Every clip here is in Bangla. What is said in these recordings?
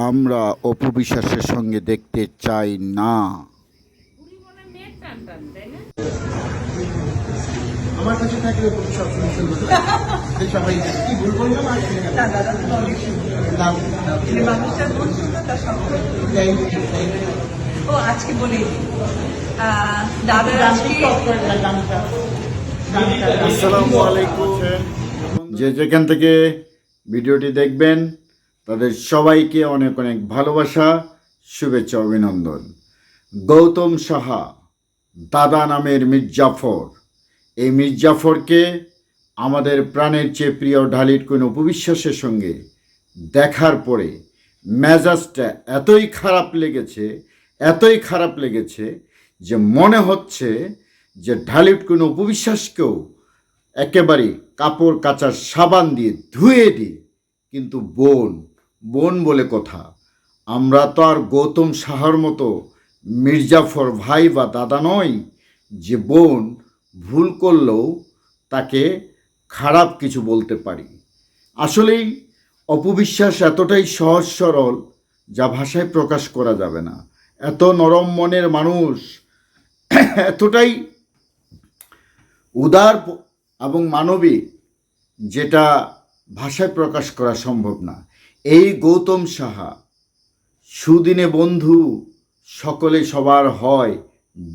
আমরা অপু বিশ্বাসের সঙ্গে দেখতে চাই না। আমার কাছে থাকলে সবসময় শুনবো সবাই কি ভুল করলাম আর ও আজকে বলি দাদার আসসালামু আলাইকুম। যে যেখান থেকে ভিডিওটি দেখবেন তাদের সবাইকে অনেক অনেক ভালোবাসা, শুভেচ্ছা, অভিনন্দন। গৌতম সাহা দাদা নামের মির্জাফর, এই মির্জাফরকে আমাদের প্রাণের চেয়ে প্রিয় ঢালির কোন উপবিশ্বাসের সঙ্গে দেখার পরে মেজাজটা এতই খারাপ লেগেছে যে মনে হচ্ছে যে ঢালির কোন উপবিশ্বাসকেও একেবারে কাপড় কাচার সাবান দিয়ে ধুয়ে দিই। কিন্তু বোন বলে কথা, আমরা তো আর গৌতম সাহার মতো মির্জাফর ভাই বা দাদা নই যে বোন ভুল করলেও তাকে খারাপ কিছু বলতে পারি। আসলেই অপবিশ্বাস এতটাই সহজ সরল যা ভাষায় প্রকাশ করা যাবে না। এত নরম মনের মানুষ, এতটাই উদার এবং মানবিক, যেটা ভাষায় প্রকাশ করা সম্ভব না। এই গৌতম সাহা সুদিনে বন্ধু সকলে সবার হয়,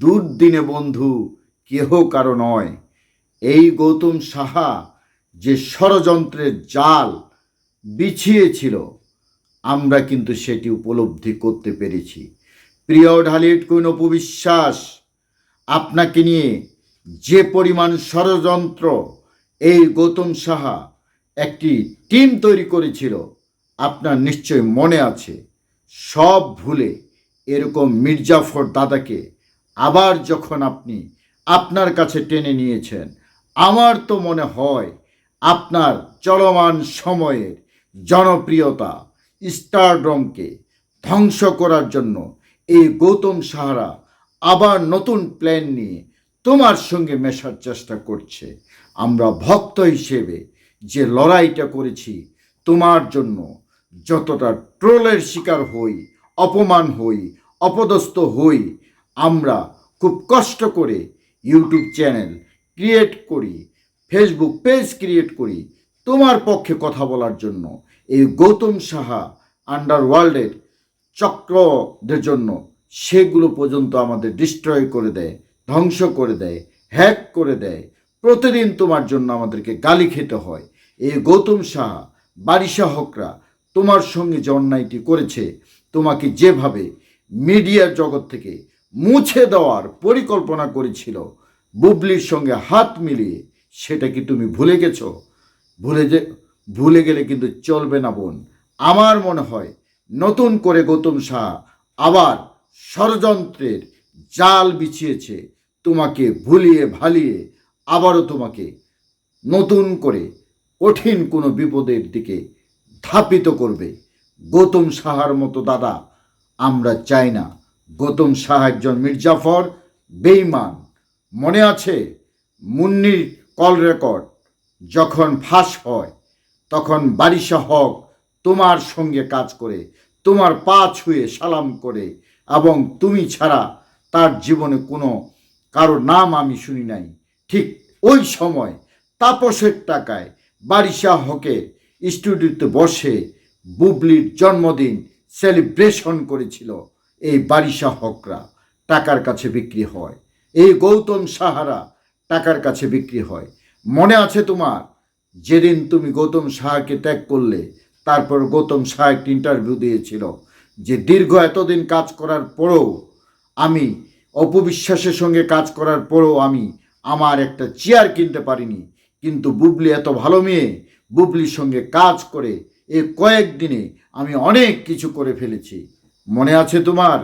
দুর্দিনে বন্ধু কেহ কারো নয়। এই গৌতম সাহা যে ষড়যন্ত্রের জাল বিছিয়েছিল, আমরা কিন্তু সেটি উপলব্ধি করতে পেরেছি। প্রিয় ঢালির কোন উপবিশ্বাস, আপনাকে নিয়ে যে পরিমাণ ষড়যন্ত্র এই গৌতম সাহা একটি টিম তৈরি করেছিল আপনার নিশ্চয় মনে আছে। সব ভুলে এরকম মির্জাফর দাদাকে আবার যখন আপনি আপনার কাছে টেনে নিয়েছেন, আমার তো মনে হয় আপনার চলমান সময়ের জনপ্রিয়তা স্টারডমকে ধ্বংস করার জন্য এই গৌতম সাহারা আবার নতুন প্ল্যান নিয়ে তোমার সঙ্গে মেশার চেষ্টা করছে। আমরা ভক্ত হিসেবে যে লড়াইটা করেছি তোমার জন্য, যতটা ট্রোলের শিকার হই, অপমান হই, অপদস্থ হই, আমরা খুব কষ্ট করে ইউটিউব চ্যানেল ক্রিয়েট করি, ফেসবুক পেজ ক্রিয়েট করি তোমার পক্ষে কথা বলার জন্য। এই গৌতম সাহা আন্ডারওয়ার্ল্ডের চক্রদের জন্য সেগুলো পর্যন্ত আমাদের ডিস্ট্রয় করে দেয়, ধ্বংস করে দেয়, হ্যাক করে দেয়। প্রতিদিন তোমার জন্য আমাদেরকে গালি খেতে হয়। এই গৌতম সাহা বারিশা হকরা তোমার সঙ্গে যে অন্যায়টি করেছে, তোমাকে যেভাবে মিডিয়ার জগৎ থেকে মুছে দেওয়ার পরিকল্পনা করেছিল বুবলির সঙ্গে হাত মিলিয়ে, সেটা কি তুমি ভুলে গেছো? ভুলে গেলে কিন্তু চলবে না বোন। আমার মনে হয় নতুন করে গৌতম সাহা আবার ষড়যন্ত্রের জাল বিছিয়েছে, তোমাকে ভুলিয়ে ভালিয়ে আবারও তোমাকে নতুন করে কঠিন কোনো বিপদের দিকে ধাপিত করবে। গৌতম সাহার মতো দাদা আমরা চাই না। গৌতম সাহা একজন মির্জাফর, বেঈমান। মনে আছে মুন্নির কল রেকর্ড যখন ফাঁস হয়, তখন বারিশা হক তোমার সঙ্গে কাজ করে, তোমার পা ছুঁয়ে সালাম করে, এবং তুমি ছাড়া তার জীবনে কোনো কারো নাম আমি শুনি নাই। ঠিক ওই সময় তাপসের টাকায় বারিশা হকের স্টুডিওতে বসে বুবলির জন্মদিন সেলিব্রেশন করেছিল এই বারিশা হকরা। টাকার কাছে বিক্রি হয়, এই গৌতম সাহারা টাকার কাছে বিক্রি হয়। মনে আছে তোমার, যেদিন তুমি গৌতম সাহাকে ত্যাগ করলে, তারপর গৌতম সাহা একটি ইন্টারভিউ দিয়েছিল যে দীর্ঘ এতদিন কাজ করার পরেও আমি অপবিশ্বাসের সঙ্গে কাজ করার পরেও আমি আমার একটা চেয়ার কিনতে পারিনি, কিন্তু বুবলি এত ভালো মেয়ে, বুবলির সঙ্গে কাজ করে এ কয়েকদিনে আমি অনেক কিছু করে ফেলেছি। মনে আছে তোমার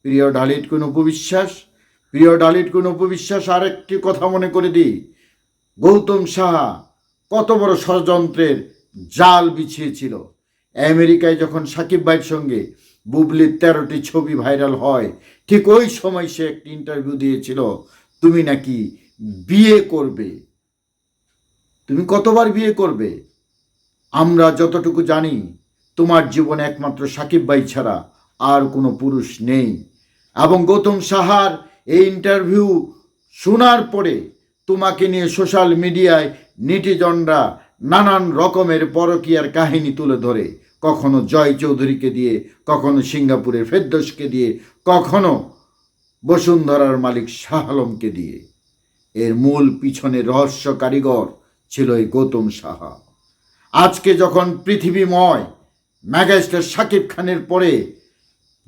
প্রিয় ঢালিট কোন উপবিশ্বাস? প্রিয় ঢালিট কোন উপবিশ্বাস, আরেকটি কথা মনে করে দিই, গৌতম সাহা কত বড় ষড়যন্ত্রের জাল বিছিয়েছিল। আমেরিকায় যখন সাকিব ভাইয়ের সঙ্গে বুবলির 13টি ছবি ভাইরাল হয়, ঠিক ওই সময় সে একটি ইন্টারভিউ দিয়েছিল তুমি নাকি বিয়ে করবে। তুমি কতবার বিয়ে করবে? আমরা যতটুকু জানি তোমার জীবনে একমাত্র সাকিব ভাই ছাড়া আর কোনো পুরুষ নেই। এবং গৌতম সাহার এই ইন্টারভিউ শোনার পরে তোমাকে নিয়ে সোশ্যাল মিডিয়ায় নেটিজনরা নানান রকমের পরকীয়ার কাহিনী তুলে ধরে, কখনো জয় চৌধুরীকে দিয়ে, কখনো সিঙ্গাপুরের ফেরদৌসকে দিয়ে, কখনো বসুন্ধরার মালিক শাহ আলমকে দিয়ে। এর মূল পিছনে রহস্য কারিগর ছিল এই গৌতম সাহা। আজকে যখন পৃথিবীময় মেগাস্টার শাকিব খানের পরে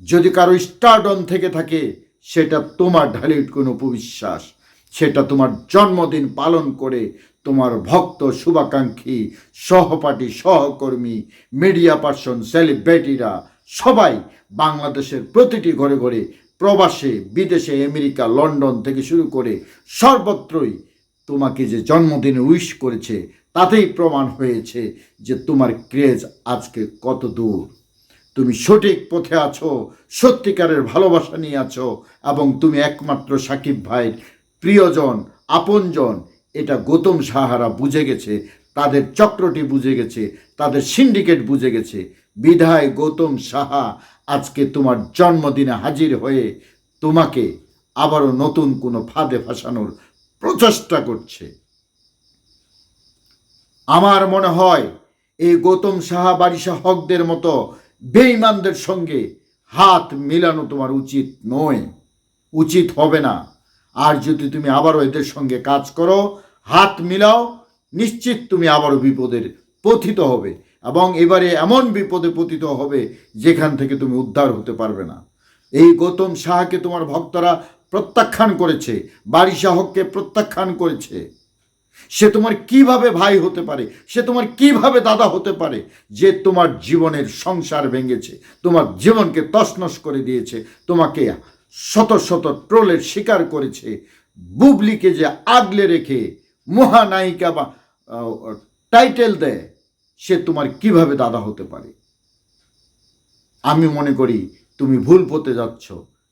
যদি কারো স্টারডম থেকে থাকে, সেটা তোমার ঢালিউড কোনো উপবিশ্বাস। সেটা তোমার জন্মদিন পালন করে তোমার ভক্ত, শুভাকাঙ্ক্ষী, সহপাঠী, সহকর্মী, মিডিয়া পার্সন, সেলিব্রিটিরা সবাই বাংলাদেশের প্রতিটি ঘরে ঘরে, প্রবাসে, বিদেশে, আমেরিকা, লন্ডন থেকে শুরু করে সর্বত্রই তোমাকে যে জন্মদিনে উইশ করেছে, তাতেই প্রমাণ হয়েছে যে তোমার ক্রেজ আজকে কত দূর। তুমি সঠিক পথে আছো, সত্যিকারের ভালোবাসা নিয়ে আছো, এবং তুমি একমাত্র সাকিব ভাইয়ের প্রিয়জন, আপনজন। এটা গৌতম সাহারা বুঝে গেছে, তাদের চক্রটি বুঝে গেছে, তাদের সিন্ডিকেট বুঝে গেছে। বিধায় গৌতম সাহা আজকে তোমার জন্মদিনে হাজির হয়ে তোমাকে আবারও নতুন কোনো ফাঁদে ফাঁসানোর প্রচেষ্টা করছে। আমার মনে হয় এই গৌতম সাহা, বারিশা হকদের মতো বেঈমানদের সঙ্গে হাত মিলানো তোমার উচিত নয়, উচিত হবে না। আর যদি তুমি আবারও এদের সঙ্গে কাজ করো, হাত মিলাও, নিশ্চিত তুমি আবারও বিপদের পতিত হবে, এবং এবারে এমন বিপদে পতিত হবে যেখান থেকে তুমি উদ্ধার হতে পারবে না। এই গৌতম সাহাকে তোমার ভক্তরা প্রত্যাখ্যান করেছে, বারিশা হককে প্রত্যাখ্যান করেছে। সে তোমার কিভাবে ভাই হতে পারে, সে তোমার কিভাবে দাদা হতে পারে, যে তোমার জীবনের সংসার ভেঙেছে, তোমার জীবনকে তছনছ করে দিয়েছে, তোমাকে শত শত ট্রোলের শিকার করেছে, বুবলিকে যে আগলে রেখে মহানায়িকা বা টাইটেল দেয়, সে তোমার কিভাবে দাদা হতে পারে? আমি মনে করি তুমি ভুল পথে যাচ্ছ।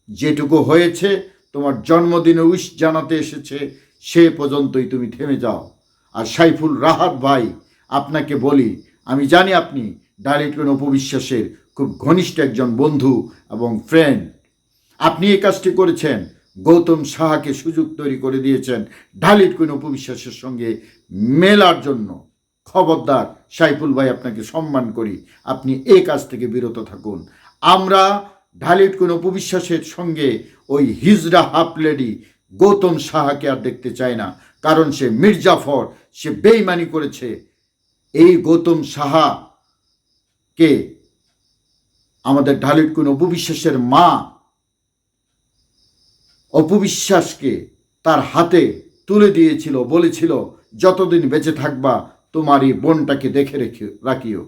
যেটুকু হয়েছে, তোমার জন্মদিনে উইশ জানাতে এসেছে, সে পর্যন্তই তুমি থেমে যাও। আর সাইফুল রাহাত ভাই, আপনাকে বলি, আমি জানি আপনি ঢালিউড কুইন অপু বিশ্বাসের খুব ঘনিষ্ঠ একজন বন্ধু এবং ফ্রেন্ড। আপনি এই কাজটি করেছেন, গৌতম সাহাকে সুযোগ তৈরি করে দিয়েছেন ঢালিউড কুইন অপু বিশ্বাসের সঙ্গে মেলার জন্য। খবরদার সাইফুল ভাই, আপনাকে সম্মান করি, আপনি এই কাজ থেকে বিরত থাকুন। আমরা ঢালিউড কুইন অপু বিশ্বাসের সঙ্গে ওই হিজড়া হাফ লেডি গৌতম সাহাকে আর দেখতে চাই না, কারণ সে মির্জাফর, সে বেইমানি করেছে। এই গৌতম সাহাকে আমাদের ঢালিউড কুইন অপু বিশ্বাসের মা অপু বিশ্বাসকে তার হাতে তুলে দিয়েছিল, বলেছিল যতদিন বেঁচে থাকবা তোমার এই বোনটাকে দেখে রাখিও।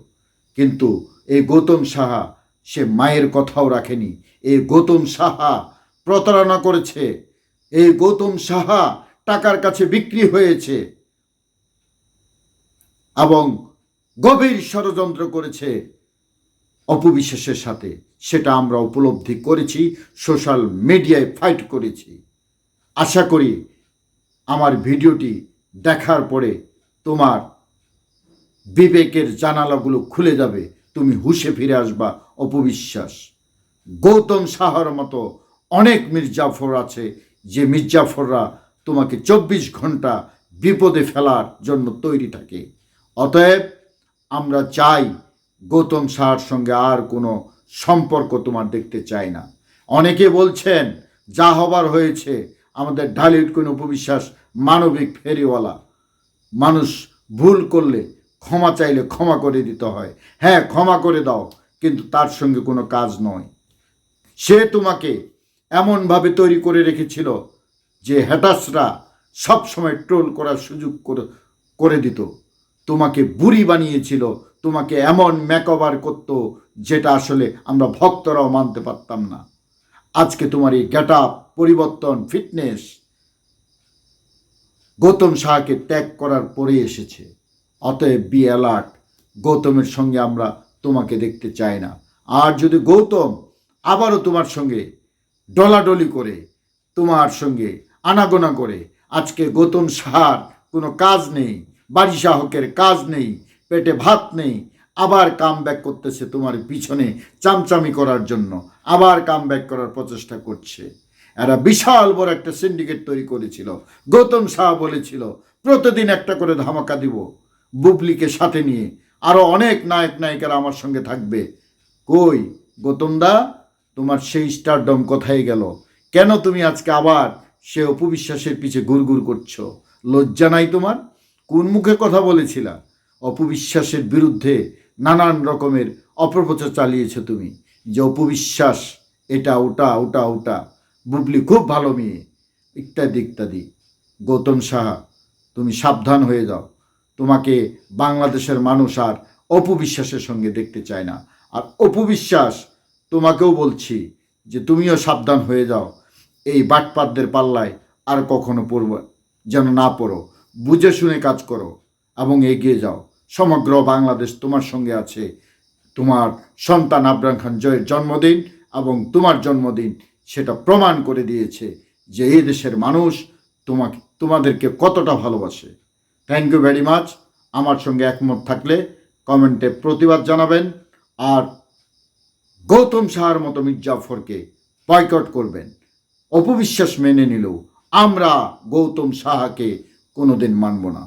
কিন্তু এই গৌতম সাহা সে মায়ের কথাও রাখেনি। এই গৌতম সাহা প্রতারণা করেছে, এই গৌতম সাহা টাকার কাছে বিক্রি হয়েছে এবং গভীর ষড়যন্ত্র করেছে অপবিশ্বাসের সাথে। সেটা আমরা উপলব্ধি করেছি, সোশ্যাল মিডিয়ায় ফাইট করেছি। আশা করি আমার ভিডিওটি দেখার পরে তোমার বিবেকের জানালাগুলো খুলে যাবে, তুমি হুঁশে ফিরে আসবা। অপবিশ্বাস, গৌতম সাহার মতো অনেক মির্জাফর আছে, যে মির্জাফররা তোমাকে 24 ঘন্টা বিপদে ফেলার জন্য তৈরি থাকে। অতএব আমরা চাই গৌতম সাহার সঙ্গে আর কোনো সম্পর্ক তোমার দেখতে চাই না। অনেকে বলছেন যা হবার হয়েছে, আমাদের ঢালিউড কুইন অপু বিশ্বাস মানবিক ফেরিওয়ালা, মানুষ ভুল করলে ক্ষমা চাইলে ক্ষমা করে দিতে হয়। হ্যাঁ, ক্ষমা করে দাও, কিন্তু তার সঙ্গে কোনো কাজ নয়। সে তোমাকে এমনভাবে তৈরি করে রেখেছিল যে হ্যাটাসরা সবসময় ট্রোল করার সুযোগ করে দিত। তোমাকে বুড়ি বানিয়েছিল, তোমাকে এমন মেকওভার করত যেটা আসলে আমরা ভক্তরাও মানতে পারতাম না। আজকে তোমার এই গেট আপ, পরিবর্তন, ফিটনেস গৌতম সাহাকে ত্যাগ করার পরে এসেছে। অতএব বি অ্যালার্ট, গৌতমের সঙ্গে আমরা তোমাকে দেখতে চাই না। আর যদি গৌতম আবারও তোমার সঙ্গে ডলাডলি করে, তোমার সঙ্গে আনাগোনা করে, আজকে গৌতম সাহার কোনো কাজ নেই, বারিশা হকের কাজ নেই, পেটে ভাত নেই, আবার কাম ব্যাক করতেছে তোমার পিছনে চামচামি করার জন্য, আবার কাম ব্যাক করার প্রচেষ্টা করছে। এরা বিশাল বড় একটা সিন্ডিকেট তৈরি করেছিল। গৌতম শাহ বলেছিল প্রতিদিন একটা করে ধামাকা দিব, বুবলিকে সাথে নিয়ে আরও অনেক নায়ক নায়িকারা আমার সঙ্গে থাকবে। কই গৌতম দা, তোমার সেই স্টারডম কোথায় গেল? কেন তুমি আজকে আবার সে অপবিশ্বাসের পিছে ঘুরঘুর করছো? লজ্জা নাই তোমার? কোন মুখে কথা বলেছিলা? অপবিশ্বাসের বিরুদ্ধে নানান রকমের অপপ্রচার চালিয়েছো তুমি, যে অপবিশ্বাস এটা ওটা ওটা ওটা, বুবলি খুব ভালো মেয়ে, ইত্যাদি ইত্যাদি। গৌতম সাহা, তুমি সাবধান হয়ে যাও। তোমাকে বাংলাদেশের মানুষ আর অপবিশ্বাসের সঙ্গে দেখতে চায় না। আর অপবিশ্বাস, তোমাকেও বলছি যে তুমিও সাবধান হয়ে যাও। এই বাটপাতদের পাল্লায় আর কখনো পড়বে যেন না পড়ো। বুঝে শুনে কাজ করো এবং এগিয়ে যাও। সমগ্র বাংলাদেশ তোমার সঙ্গে আছে। তোমার সন্তান আবরাম খান জয়ের জন্মদিন এবং তোমার জন্মদিন সেটা প্রমাণ করে দিয়েছে যে এই দেশের মানুষ তোমাদেরকে কতটা ভালোবাসে। Thank you very much. আমার সঙ্গে একমত থাকলে কমেন্টে প্রতিবাদ জানাবেন, আর গৌতম সাহার মতো মির্জাফরকে বয়কট করবেন। অপবিশ্বাস মেনে নিলেও আমরা গৌতম সাহাকে কোনোদিন মানব না।